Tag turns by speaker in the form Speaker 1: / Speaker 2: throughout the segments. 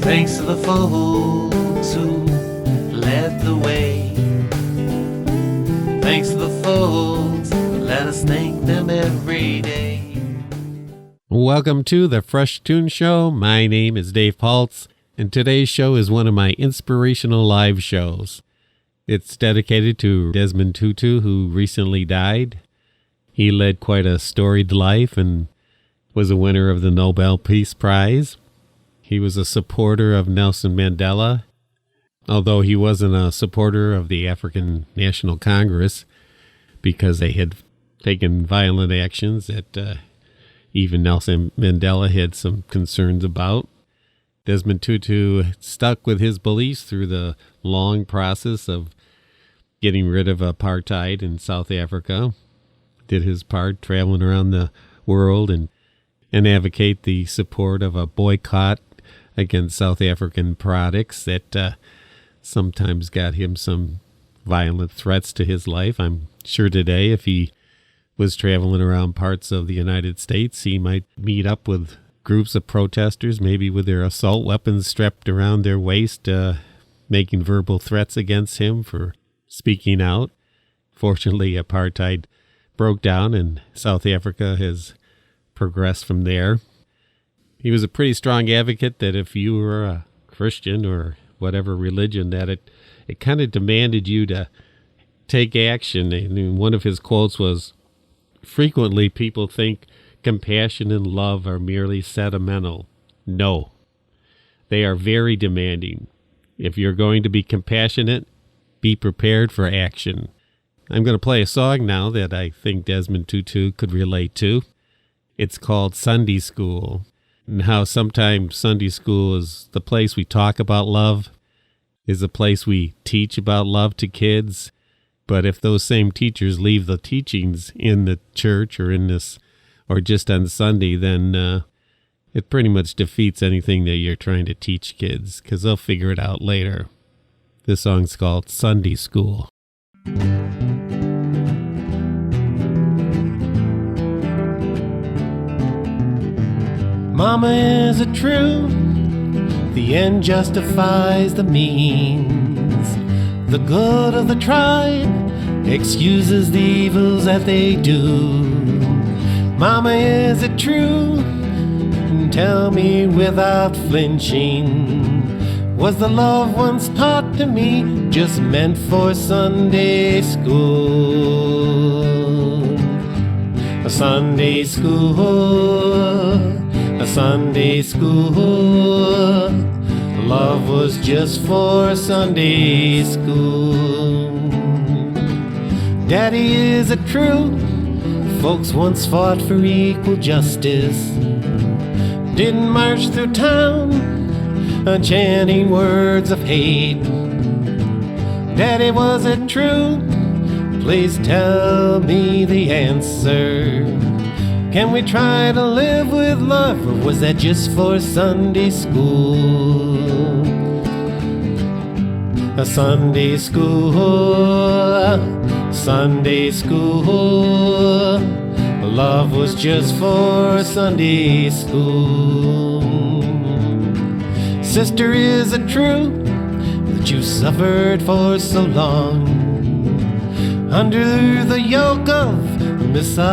Speaker 1: Thanks to the folks who led the way. Thanks to the folks, let us thank them every day.
Speaker 2: Welcome to the Fresh Toones Show. My name is Dave Paltz, and today's show is one of my Inspirational Lives shows. It's dedicated to Desmond Tutu, who recently died. He led quite a storied life and was a winner of the Nobel Peace Prize. He was a supporter of Nelson Mandela, although he wasn't a supporter of the African National Congress because they had taken violent actions that even Nelson Mandela had some concerns about. Desmond Tutu stuck with his beliefs through the long process of getting rid of apartheid in South Africa. Did his part traveling around the world and advocate the support of a boycott against South African products that sometimes got him some violent threats to his life. I'm sure today, if he was traveling around parts of the United States, he might meet up with groups of protesters, maybe with their assault weapons strapped around their waist, making verbal threats against him for speaking out. Fortunately, apartheid broke down and South Africa has progressed from there. He was a pretty strong advocate that if you were a Christian or whatever religion, that it kind of demanded you to take action. And one of his quotes was, "Frequently people think compassion and love are merely sentimental. No, they are very demanding. If you're going to be compassionate, be prepared for action." I'm going to play a song now that I think Desmond Tutu could relate to. It's called Sunday School, and how sometimes Sunday school is the place we talk about love, is the place we teach about love to kids. But if those same teachers leave the teachings in the church or or just on Sunday, then it pretty much defeats anything that you're trying to teach kids, because they'll figure it out later. This song's called Sunday School.
Speaker 1: Mama, is it true? The end justifies the means. The good of the tribe excuses the evils that they do. Mama, is it true? Tell me without flinching. Was the love once taught to me just meant for Sunday school? A Sunday school. A Sunday school. Love was just for Sunday school. Daddy, is it true? Folks once fought for equal justice. Didn't march through town chanting words of hate. Daddy, was it true? Please tell me the answer. Can we try to live with love, or was that just for Sunday school? A Sunday school, Sunday school. Love was just for Sunday school. Sister, is it true that you suffered for so long under the yoke of misogyny?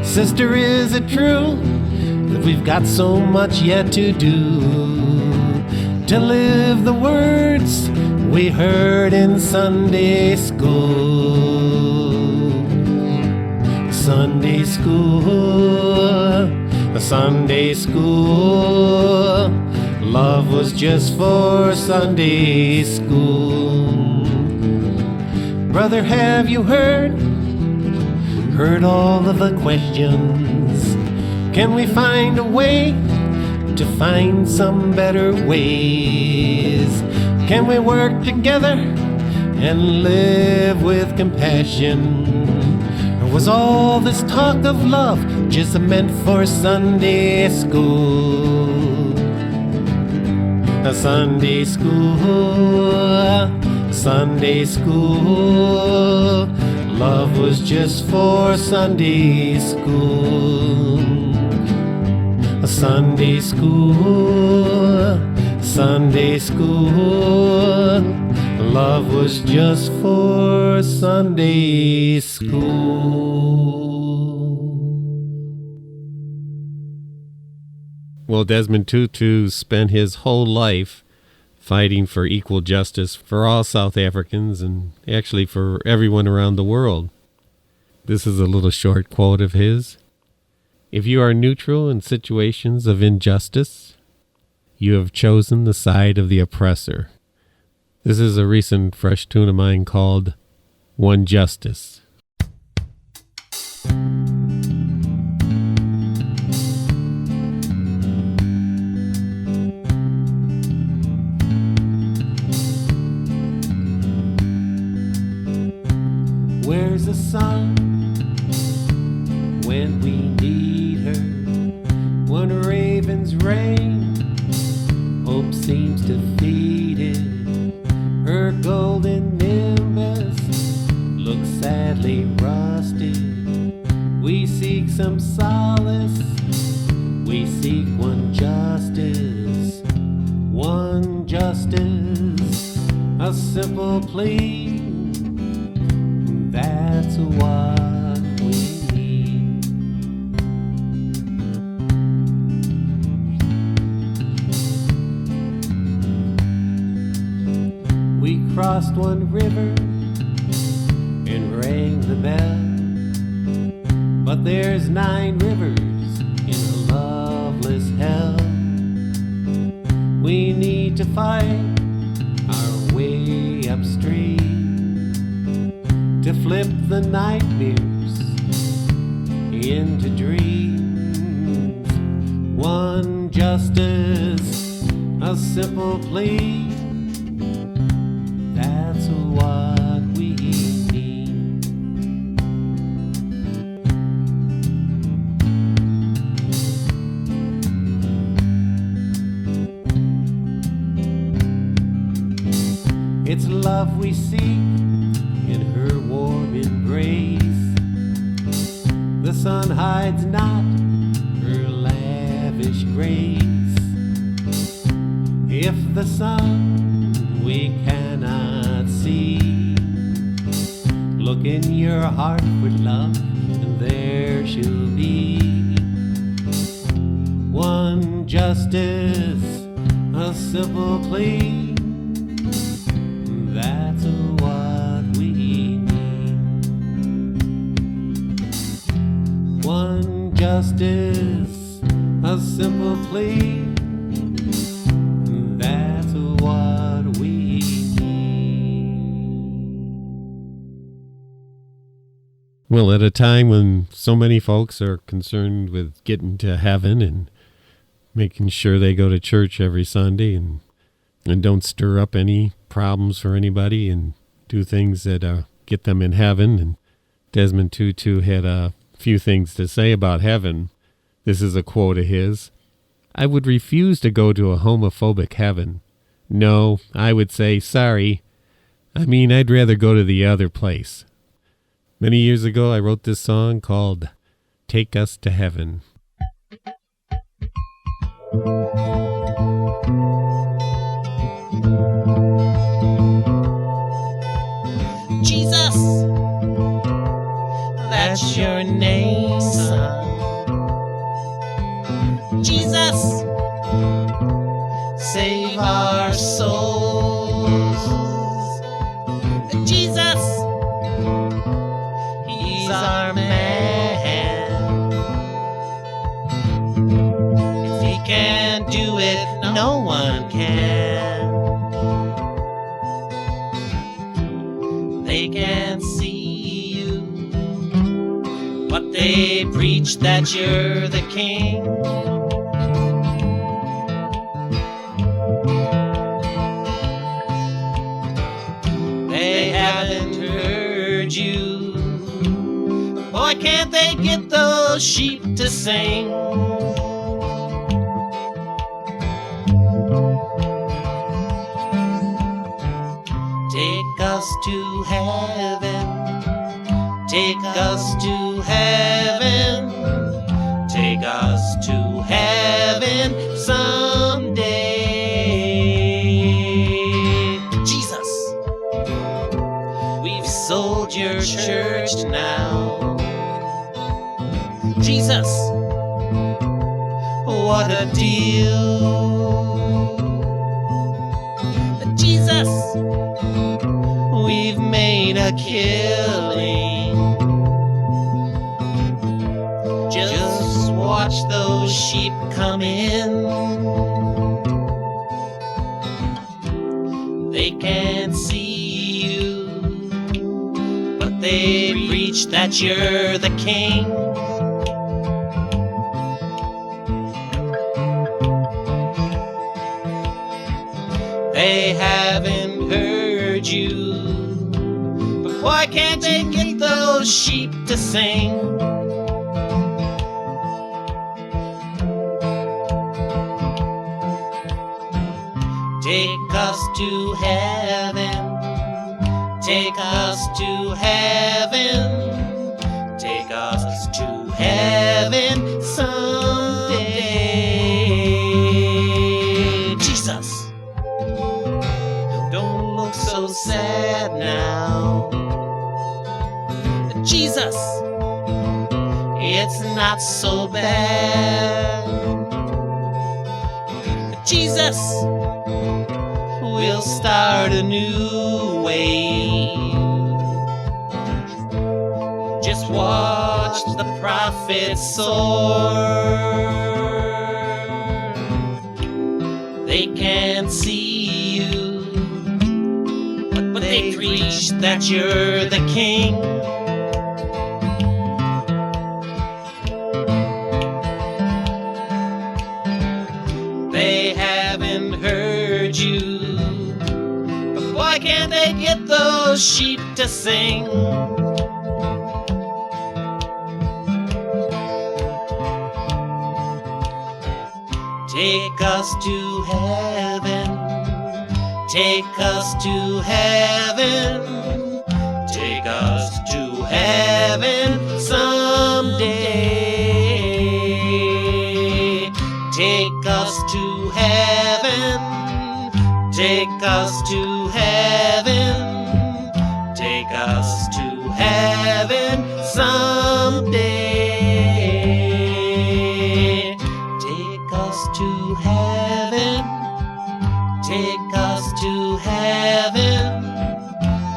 Speaker 1: Sister, is it true that we've got so much yet to do to live the words we heard in Sunday school? Sunday school, Sunday school. Love was just for Sunday school. Brother, have you heard all of the questions? Can we find a way to find some better ways? Can we work together and live with compassion? Or was all this talk of love just meant for Sunday school? A Sunday school, Sunday school. Love was just for Sunday school. Sunday school, Sunday school. Love was just for Sunday school.
Speaker 2: Well, Desmond Tutu spent his whole life fighting for equal justice for all South Africans and actually for everyone around the world. This is a little short quote of his. If you are neutral in situations of injustice, you have chosen the side of the oppressor. This is a recent fresh tune of mine called One Justice.
Speaker 1: Where's the sun when we need her? When ravens rain, hope seems defeated. Her golden nimbus looks sadly rusted. We seek some solace, we seek one justice, a simple plea. That's what we need. We crossed one river and rang the bell, but there's 9 rivers in a loveless hell. We need to fight our way upstream to flip the nightmares into dreams. One justice, a simple plea. That's what we need. It's love we seek in her warm embrace. The sun hides not her lavish grace. If the sun we cannot see, look in your heart with love, and there she'll be. One justice, a simple plea. That's what we need. One justice, a simple plea. That's what we need.
Speaker 2: Well, at a time when so many folks are concerned with getting to heaven and making sure they go to church every Sunday and don't stir up any problems for anybody and do things that get them in heaven. And Desmond Tutu had a few things to say about heaven. This is a quote of his. I would refuse to go to a homophobic heaven. No, I would say, sorry. I mean, I'd rather go to the other place. Many years ago, I wrote this song called Take Us to Heaven.
Speaker 1: Jesus, that's your name, son. Jesus, save our souls. Jesus, he's our man. If he can't do it, no one can. They can't see you, but they preach that you're the king. They haven't heard you. Boy, can't they get those sheep to sing? Take us to heaven, take us to heaven, take us to heaven. church now. Jesus, what a deal. Jesus, we've made a killing. Just watch those sheep come in. They can't see you, but they preach that you're the king. They haven't heard you, but why can't they get those sheep to sing? Take us to heaven, take us to heaven, take us to heaven someday. Jesus, don't look so sad now. Jesus, it's not so bad. Jesus, we'll start a new wave. Just watch the prophets soar. They can't see you, but they preach that you're the king. They haven't heard you, but why can't they get those sheep to sing? Take us to heaven, take us to heaven, take us to heaven someday. Take us to heaven, take us to heaven, take us to heaven someday. Take us to heaven, take us to heaven,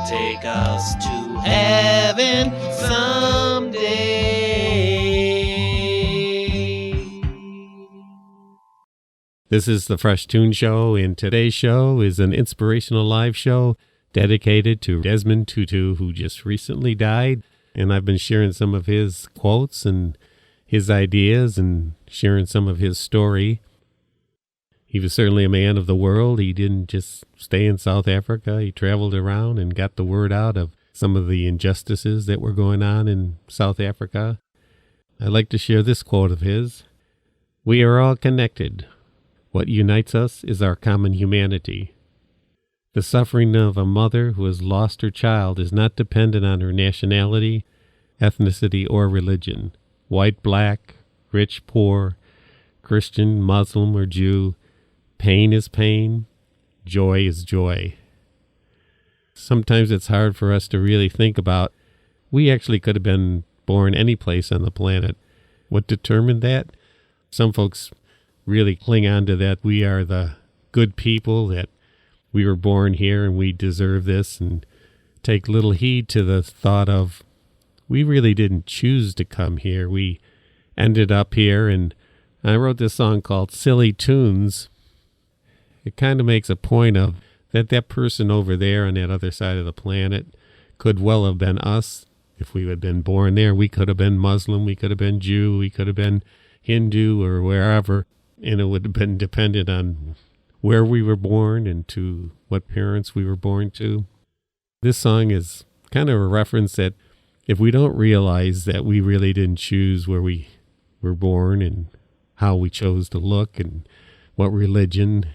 Speaker 1: take us to heaven someday.
Speaker 2: This is the Fresh Toones Show, and today's show is an inspirational live show dedicated to Desmond Tutu, who just recently died. And I've been sharing some of his quotes and his ideas and sharing some of his story. He was certainly a man of the world. He didn't just stay in South Africa. He traveled around and got the word out of some of the injustices that were going on in South Africa. I'd like to share this quote of his. "We are all connected. What unites us is our common humanity. The suffering of a mother who has lost her child is not dependent on her nationality, ethnicity, or religion. White, black, rich, poor, Christian, Muslim, or Jew. Pain is pain. Joy is joy." Sometimes it's hard for us to really think about, we actually could have been born any place on the planet. What determined that? Some folks really cling on to that. We are the good people, that we were born here and we deserve this, and take little heed to the thought of, we really didn't choose to come here. We ended up here, and I wrote this song called Silly Tunes. It kind of makes a point of that person over there on that other side of the planet could well have been us. If we had been born there, we could have been Muslim, we could have been Jew, we could have been Hindu or wherever, and it would have been dependent on where we were born and to what parents we were born to. This song is kind of a reference that if we don't realize that we really didn't choose where we were born and how we chose to look and what religion,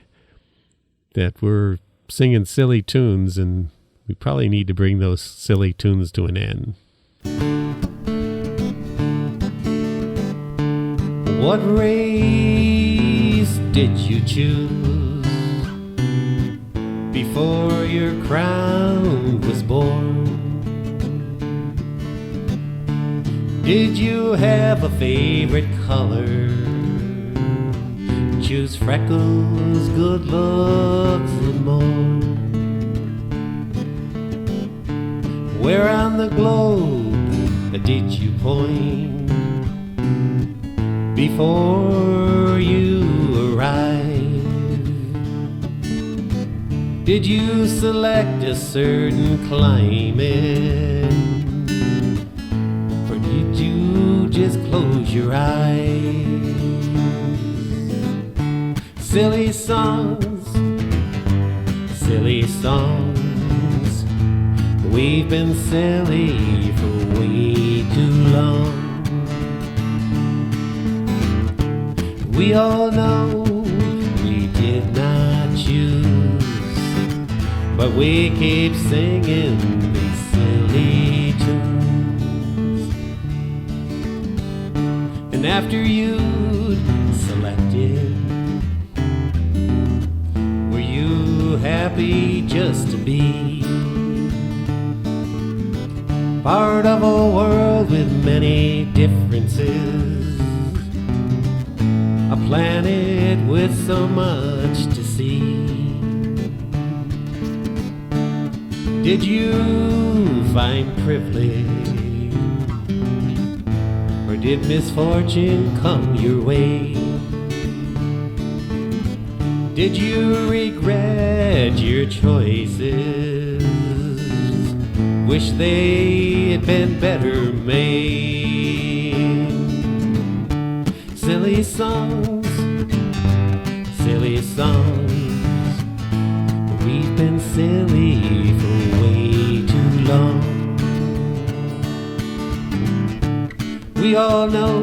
Speaker 2: that we're singing silly tunes, and we probably need to bring those silly tunes to an end.
Speaker 1: What race did you choose before your crown was born? Did you have a favorite color? Choose freckles, good looks, and more. Where on the globe did you point before you arrived? Did you select a certain climate, or did you just close your eyes? Silly songs, we've been silly for way too long. We all know we did not choose, but we keep singing these silly tunes. And after you'd selected, were you happy just to be part of a world with many differences, a planet with so much to see? Did you find privilege, or did misfortune come your way? Did you regret your choices, wish they had been better made? Silly songs, we've been silly for way too long. We all know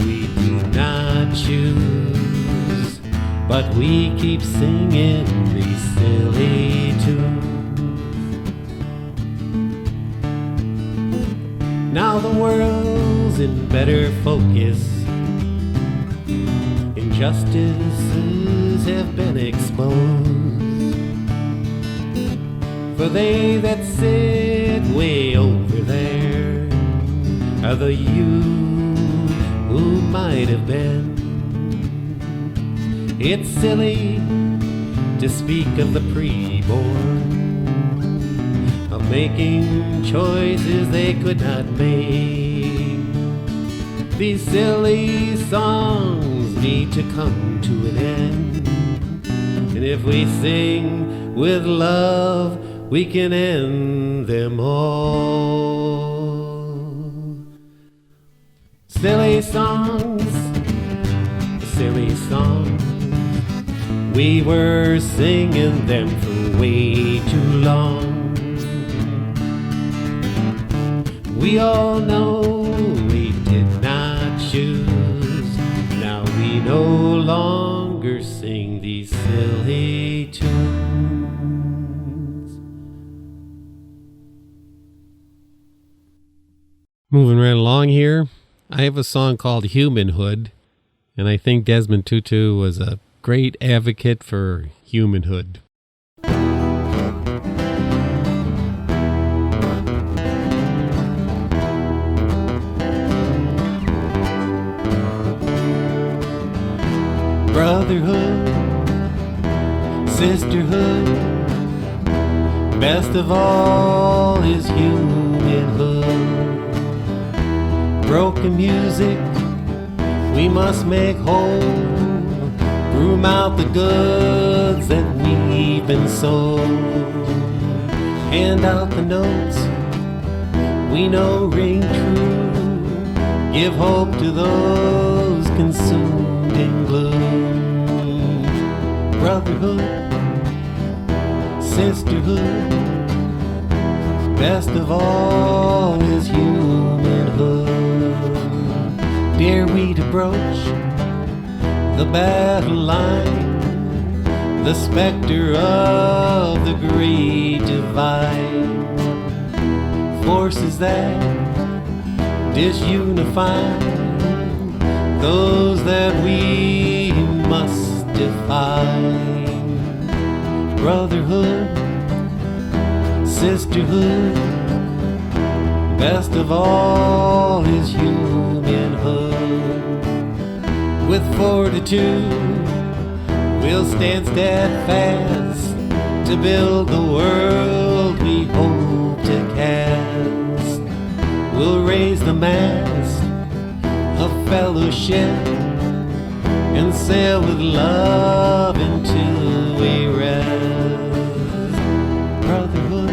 Speaker 1: we do not choose, but we keep singing these silly tunes. Now the world's in better focus, injustices have been exposed. For they that sit way over there are the you who might have been. It's silly to speak of the preborn, of making choices they could not make. These silly songs need to come to an end, and if we sing with love, we can end them all. Silly songs, we were singing them for way too long. We all know we did not choose, now we no longer sing these silly tunes.
Speaker 2: Moving right along here, I have a song called Humanhood, and I think Desmond Tutu was a great advocate for humanhood.
Speaker 1: Brotherhood, sisterhood, best of all is humanhood. Broken music we must make whole, groom out the goods that we've been sold, hand out the notes we know ring true, give hope to those consumed in gloom. Brotherhood, sisterhood, best of all is humanhood. Dare we to broach the battle line, the specter of the great divide, forces that disunify those that we must defy. Brotherhood, sisterhood, Best of all is humanhood. With fortitude, we'll stand steadfast to build the world we hope to cast. We'll raise the mast of fellowship and sail with love until we rest. Brotherhood,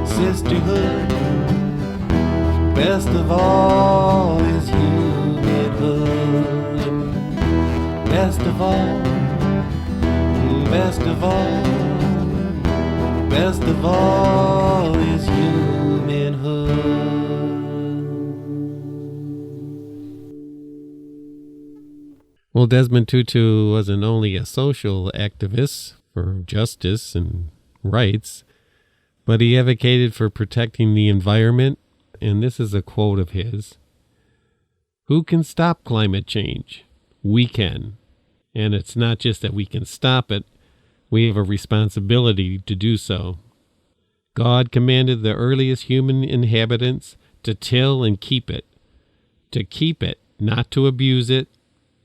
Speaker 1: sisterhood, best of all is humanhood. Best of all, best of all, best of all is humanhood.
Speaker 2: Well, Desmond Tutu wasn't only a social activist for justice and rights, but he advocated for protecting the environment, and this is a quote of his: "Who can stop climate change? We can. And it's not just that we can stop it, we have a responsibility to do so. God commanded the earliest human inhabitants to till and keep it. To keep it, not to abuse it,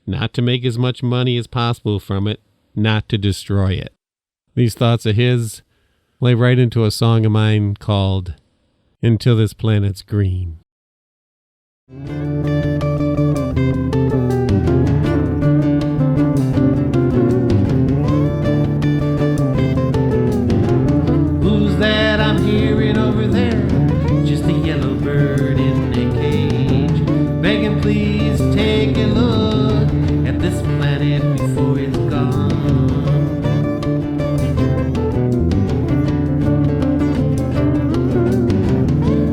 Speaker 2: not to make as much money as possible from it, not to destroy it." These thoughts of his lay right into a song of mine called "Until This Planet's Green."
Speaker 1: Who's that I'm hearing over there? Just a yellow bird in a cage, begging please take a look at this planet before it's gone.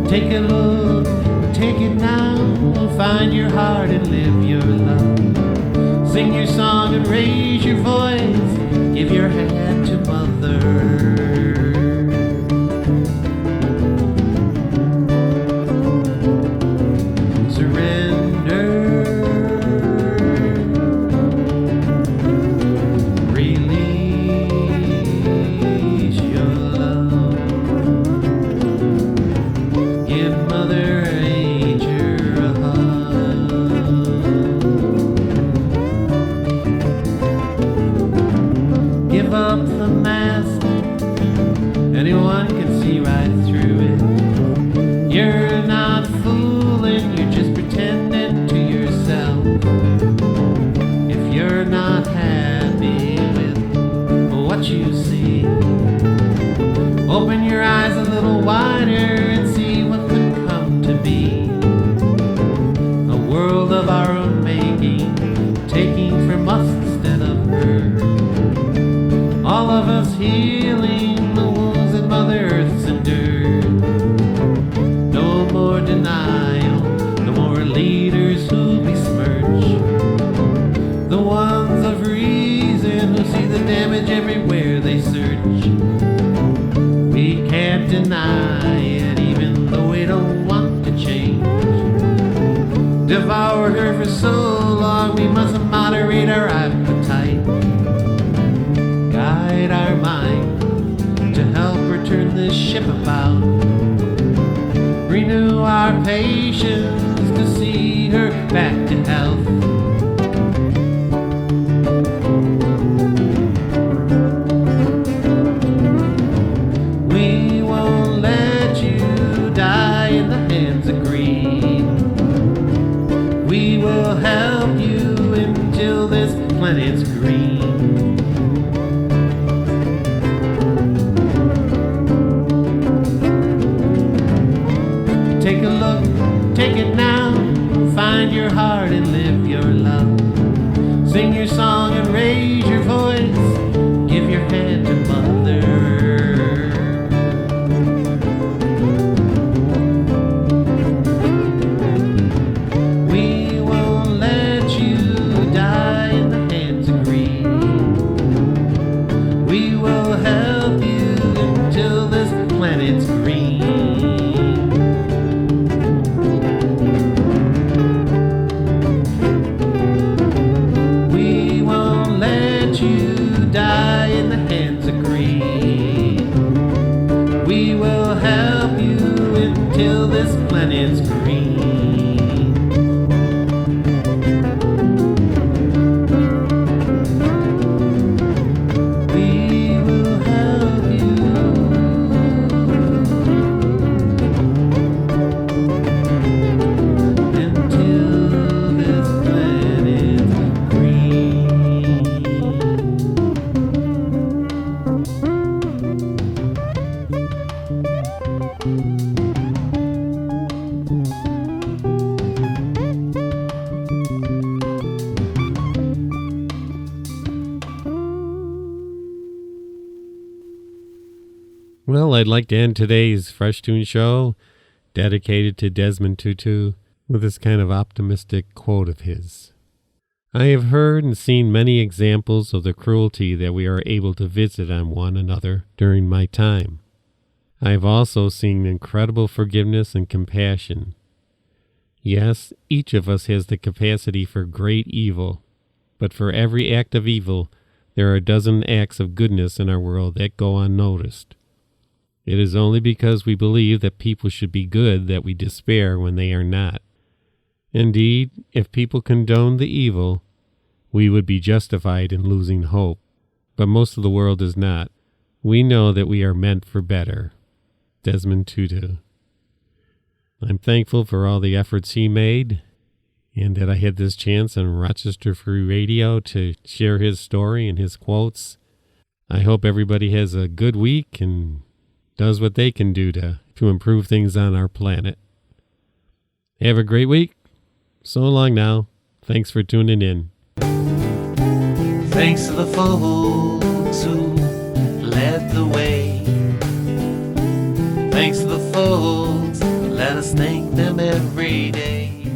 Speaker 1: Take a look, take it now, find your heart and live your love. Sing your song and raise your voice, give your hand to mother. Give up the mask, anyone can see right through it. You're not fooling, you're just pretending to yourself. If you're not happy with what you see, open your eyes a little wider and see what could come to be. A world of our own making, taking from us instead of her. All of us healing the wounds that Mother Earth's endured. No more denial, no more leaders who besmirch. The ones of reason who see the damage everywhere they search. We can't deny it even though we don't want to change. Devoured her for so long we must moderate our appetite. Guide our mind to help her turn this ship about. Renew our patience to see her back to health. We won't let you die in the hands of greed. We will help you until this planet's green. Take a look, take it now, find your heart and live your love. Sing your song and raise your voice, give your hand to Mother. We won't let you die in the hands of greed. We will help you until this planet's green. Die in the hands of greed. We will help you in
Speaker 2: Well, I'd like to end today's Fresh Toones Show, dedicated to Desmond Tutu, with this kind of optimistic quote of his. I have heard and seen many examples of the cruelty that we are able to visit on one another during my time. I have also seen incredible forgiveness and compassion. Yes, each of us has the capacity for great evil, but for every act of evil, there are a dozen acts of goodness in our world that go unnoticed. It is only because we believe that people should be good that we despair when they are not. Indeed, if people condoned the evil, we would be justified in losing hope. But most of the world is not. We know that we are meant for better. Desmond Tutu. I'm thankful for all the efforts he made, and that I had this chance on Rochester Free Radio to share his story and his quotes. I hope everybody has a good week and does what they can do to improve things on our planet. Have a great week. So long now. Thanks for tuning in.
Speaker 1: Thanks to the folks who led the way. Thanks to the folks, let us thank them every day.